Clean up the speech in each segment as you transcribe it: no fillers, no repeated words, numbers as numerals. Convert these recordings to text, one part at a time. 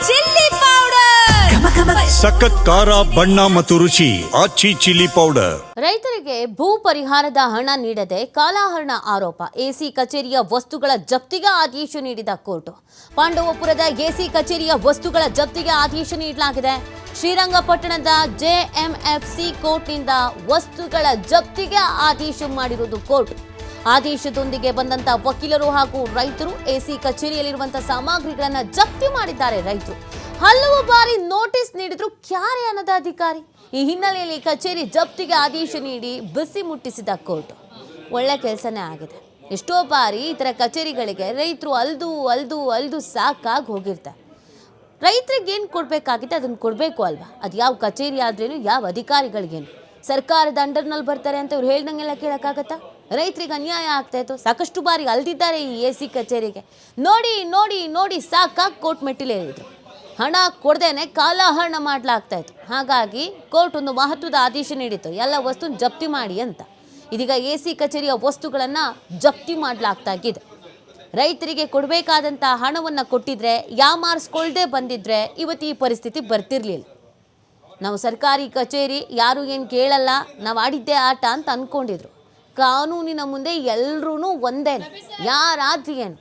Chilli powder, ಸಖತ್ ಖಾರ ಬಣ್ಣ ಮತ್ತು ರುಚಿ ಆಚಿ ಚಿಲ್ಲಿ ಪೌಡರ್. ರೈತರಿಗೆ ಭೂ ಪರಿಹಾರದ ಹಣ ನೀಡದೆ ಕಾಲಹರಣ ಆರೋಪ. ಎಸಿ ಕಚೇರಿಯ ವಸ್ತುಗಳ ಜಪ್ತಿಗೆ ಆದೇಶ ನೀಡಿದ ಕೋರ್ಟ್. ಪಾಂಡವಪುರದ ಎಸಿ ಕಚೇರಿಯ ವಸ್ತುಗಳ ಜಪ್ತಿಗೆ ಆದೇಶ ನೀಡಲಾಗಿದೆ. ಶ್ರೀರಂಗಪಟ್ಟಣದ ಜೆಎಂಎಫ್ಸಿ ಕೋರ್ಟ್ನಿಂದ ವಸ್ತುಗಳ ಜಪ್ತಿಗೆ ಆದೇಶ ಮಾಡಿರುವುದು ಕೋರ್ಟ್. ಆದೇಶದೊಂದಿಗೆ ಬಂದಂತ ವಕೀಲರು ಹಾಗೂ ರೈತರು ಎಸಿ ಕಚೇರಿಯಲ್ಲಿರುವಂತಹ ಸಾಮಗ್ರಿಗಳನ್ನು ಜಪ್ತಿ ಮಾಡಿದ್ದಾರೆ. ರೈತರು ಹಲವು ಬಾರಿ ನೋಟಿಸ್ ನೀಡಿದ್ರು ಕ್ಯಾರೆ ಅನ್ನದ ಅಧಿಕಾರಿ. ಈ ಹಿನ್ನೆಲೆಯಲ್ಲಿ ಕಚೇರಿ ಜಪ್ತಿಗೆ ಆದೇಶ ನೀಡಿ ಬಿಸಿ ಮುಟ್ಟಿಸಿದ ಕೋರ್ಟ್. ಒಳ್ಳೆ ಕೆಲಸನೇ ಆಗಿದೆ. ಎಷ್ಟೋ ಬಾರಿ ಈ ಥರ ಕಚೇರಿಗಳಿಗೆ ರೈತರು ಅಲ್ದು ಸಾಕಾಗಿ ಹೋಗಿರ್ತಾರೆ. ರೈತರಿಗೆ ಏನು ಕೊಡಬೇಕಾಗಿದೆ ಅದನ್ನು ಕೊಡಬೇಕು ಅಲ್ವಾ? ಅದು ಯಾವ ಕಚೇರಿ ಆದ್ರೇನು, ಯಾವ ಅಧಿಕಾರಿಗಳಿಗೇನು, ಸರ್ಕಾರದ ಅಂಡರ್ನಲ್ಲಿ ಬರ್ತಾರೆ ಅಂತ ಇವ್ರು ಹೇಳ್ದಂಗೆಲ್ಲ ಕೇಳೋಕ್ಕಾಗತ್ತಾ? ರೈತರಿಗೆ ಅನ್ಯಾಯ ಆಗ್ತಾ ಇತ್ತು. ಸಾಕಷ್ಟು ಬಾರಿ ಅಲ್ದಿದ್ದಾರೆ ಈ ಎಸಿ ಕಚೇರಿಗೆ. ನೋಡಿ ನೋಡಿ ನೋಡಿ ಸಾಕಾಗಿ ಕೋರ್ಟ್ ಮೆಟ್ಟಿಲೇರಿದ್ರು. ಹಣ ಕೊಡದೇನೆ ಕಾಲಹರಣ ಮಾಡಲಾಗ್ತಾ ಇತ್ತು. ಹಾಗಾಗಿ ಕೋರ್ಟ್ ಒಂದು ಮಹತ್ವದ ಆದೇಶ ನೀಡಿತ್ತು, ಎಲ್ಲ ವಸ್ತು ಜಪ್ತಿ ಮಾಡಿ ಅಂತ. ಇದೀಗ ಎಸಿ ಕಚೇರಿಯ ವಸ್ತುಗಳನ್ನು ಜಪ್ತಿ ಮಾಡಲಾಗ್ತಾಗಿದೆ. ರೈತರಿಗೆ ಕೊಡಬೇಕಾದಂಥ ಹಣವನ್ನು ಕೊಟ್ಟಿದ್ರೆ, ಯಾಮಾರಿಸ್ಕೊಳ್ದೆ ಬಂದಿದ್ರೆ ಇವತ್ತು ಈ ಪರಿಸ್ಥಿತಿ ಬರ್ತಿರ್ಲಿಲ್ಲ. ನಾವು ಸರ್ಕಾರಿ ಕಚೇರಿ ಯಾರು ಏನು ಕೇಳಲ್ಲ, ನಾವು ಆಡಿದ್ದೇ ಆಟ ಅಂತ ಅಂದ್ಕೊಂಡಿದ್ರು. ಕಾನೂನಿನ ಮುಂದೆ ಎಲ್ಲರೂ ಒಂದೇ, ಯಾರಾದ್ರೂ ಏನು,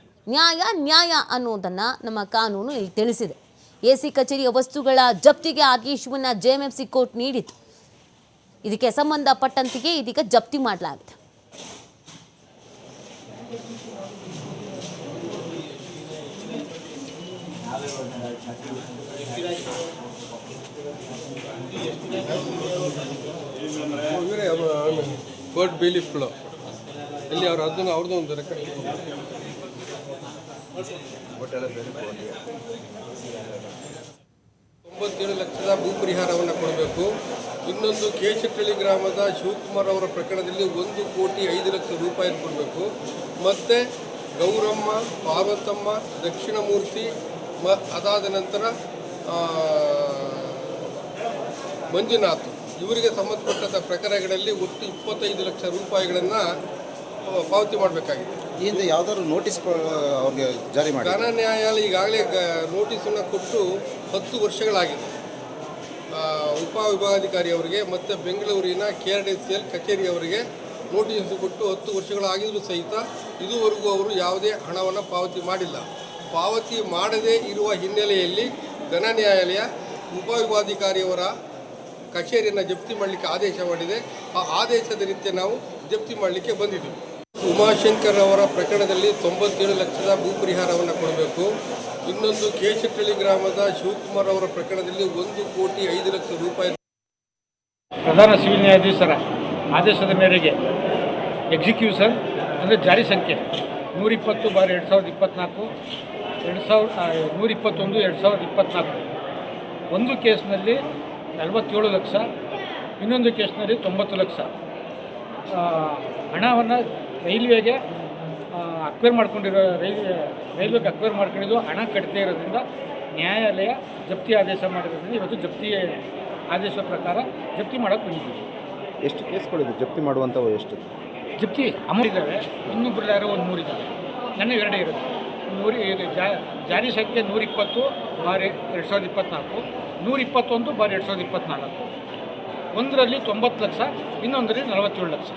ನ್ಯಾಯ ಅನ್ನೋದನ್ನು ನಮ್ಮ ಕಾನೂನು ಇಲ್ಲಿ ತಿಳಿಸಿದೆ. ಎಸಿ ಕಚೇರಿಯ ವಸ್ತುಗಳ ಜಪ್ತಿಗೆ ಆದೇಶವನ್ನು ಜೆಎಂಎಫ್ಸಿ ಕೋರ್ಟ್ ನೀಡಿತು. ಇದಕ್ಕೆ ಸಂಬಂಧಪಟ್ಟಂತೆಯೇ ಇದೀಗ ಜಪ್ತಿ ಮಾಡಲಾಗಿದೆ. ಕೋರ್ಟ್ ಬೇಲಿಫ್ಗಳು ಇಲ್ಲಿ ಅವರು ಅದನ್ನು ಅವ್ರದ್ದು ಒಂದು ರೆಕಾರ್ಡ್ 97 ಲಕ್ಷದ ಭೂ ಪರಿಹಾರವನ್ನು ಕೊಡಬೇಕು. ಇನ್ನೊಂದು ಕೇಶಟ್ಟಳ್ಳಿ ಗ್ರಾಮದ ಶಿವಕುಮಾರ್ ಅವರ ಪ್ರಕರಣದಲ್ಲಿ 1,05,00,000 ರೂಪಾಯಿ ಕೊಡಬೇಕು. ಮತ್ತು ಗೌರಮ್ಮ, ಪಾರ್ವತಮ್ಮ, ದಕ್ಷಿಣಮೂರ್ತಿ ಅದಾದ ನಂತರ ಮಂಜುನಾಥ್ ಇವರಿಗೆ ಸಂಬಂಧಪಟ್ಟಂಥ ಪ್ರಕರಣಗಳಲ್ಲಿ ಒಟ್ಟು 25 ಲಕ್ಷ ರೂಪಾಯಿಗಳನ್ನು ಪಾವತಿ ಮಾಡಬೇಕಾಗಿದೆ. ಇದರಿಂದ ಯಾವುದಾದ್ರು ನೋಟಿಸ್ ಅವ್ರಿಗೆ ಜಾರಿ ಮಾಡಿ ಘನ ನ್ಯಾಯಾಲಯ ಈಗಾಗಲೇ ನೋಟಿಸನ್ನು ಕೊಟ್ಟು 10 ವರ್ಷಗಳಾಗಿದೆ. ಉಪವಿಭಾಗಾಧಿಕಾರಿ ಅವರಿಗೆ ಮತ್ತು ಬೆಂಗಳೂರಿನ KRDCL ಕಚೇರಿಯವರಿಗೆ ನೋಟಿಸ್ ಕೊಟ್ಟು 10 ವರ್ಷಗಳಾಗಿದ್ದರೂ ಸಹಿತ ಇದುವರೆಗೂ ಅವರು ಯಾವುದೇ ಹಣವನ್ನು ಪಾವತಿ ಮಾಡಿಲ್ಲ. ಪಾವತಿ ಮಾಡದೇ ಇರುವ ಹಿನ್ನೆಲೆಯಲ್ಲಿ ಘನ ನ್ಯಾಯಾಲಯ ಉಪವಿಭಾಗಾಧಿಕಾರಿಯವರ ಕಚೇರಿಯನ್ನು ಜಪ್ತಿ ಮಾಡಲಿಕ್ಕೆ ಆದೇಶ ಮಾಡಿದೆ. ಆ ಆದೇಶದ ರೀತಿ ನಾವು ಜಪ್ತಿ ಮಾಡಲಿಕ್ಕೆ ಬಂದಿದ್ದೀವಿ. ಉಮಾಶಂಕರ್ ಅವರ ಪ್ರಕರಣದಲ್ಲಿ 97 ಲಕ್ಷದ ಭೂ ಪರಿಹಾರವನ್ನು ಕೊಡಬೇಕು. ಇನ್ನೊಂದು ಕೇಶಟ್ಟಳ್ಳಿ ಗ್ರಾಮದ ಶಿವಕುಮಾರ್ ಅವರ ಪ್ರಕರಣದಲ್ಲಿ 1,05,00,000 ರೂಪಾಯಿ. ಪ್ರಧಾನ ಸಿವಿಲ್ ನ್ಯಾಯಾಧೀಶರ ಆದೇಶದ ಮೇರೆಗೆ ಎಕ್ಸಿಕ್ಯೂಷನ್ ಅಂದರೆ ಜಾರಿ ಸಂಖ್ಯೆ 120/2024 121/2024 ಒಂದು ಕೇಸ್ನಲ್ಲಿ 47 ಲಕ್ಷ, ಇನ್ನೊಂದು ಕೇಸ್ನಲ್ಲಿ 90 ಲಕ್ಷ ಹಣವನ್ನು ರೈಲ್ವೆಗೆ ಅಕ್ವೈರ್ ಮಾಡ್ಕೊಂಡಿರೋ ರೈಲ್ವೆಗೆ ಅಕ್ವೈರ್ ಮಾಡ್ಕೊಂಡಿದ್ದು ಹಣ ಕಟ್ಟದೇ ಇರೋದ್ರಿಂದ ನ್ಯಾಯಾಲಯ ಜಪ್ತಿ ಆದೇಶ ಮಾಡಿರೋದ್ರಿಂದ ಇವತ್ತು ಜಪ್ತಿ ಆದೇಶದ ಪ್ರಕಾರ ಜಪ್ತಿ ಮಾಡೋಕ್ಕೆ ಬಂದಿದ್ದೀವಿ. ಎಷ್ಟು ಕೇಸ್ಗಳಿದೆ ಜಪ್ತಿ ಮಾಡುವಂಥವು? ಎಷ್ಟು ಜಪ್ತಿ ಅಮೌಂಟ್ ಇದ್ದಾವೆ, ಇನ್ನೊಬ್ಬರು ಯಾರೋ ಒಂದು 3 ಇದ್ದಾವೆ, ನನ್ನ 2 ಇರುತ್ತೆ. ಜಾರಿ ಸಂಖ್ಯೆ 120/2024, 121/2024. ಒಂದರಲ್ಲಿ 90 ಲಕ್ಷ, ಇನ್ನೊಂದರಲ್ಲಿ 47 ಲಕ್ಷ.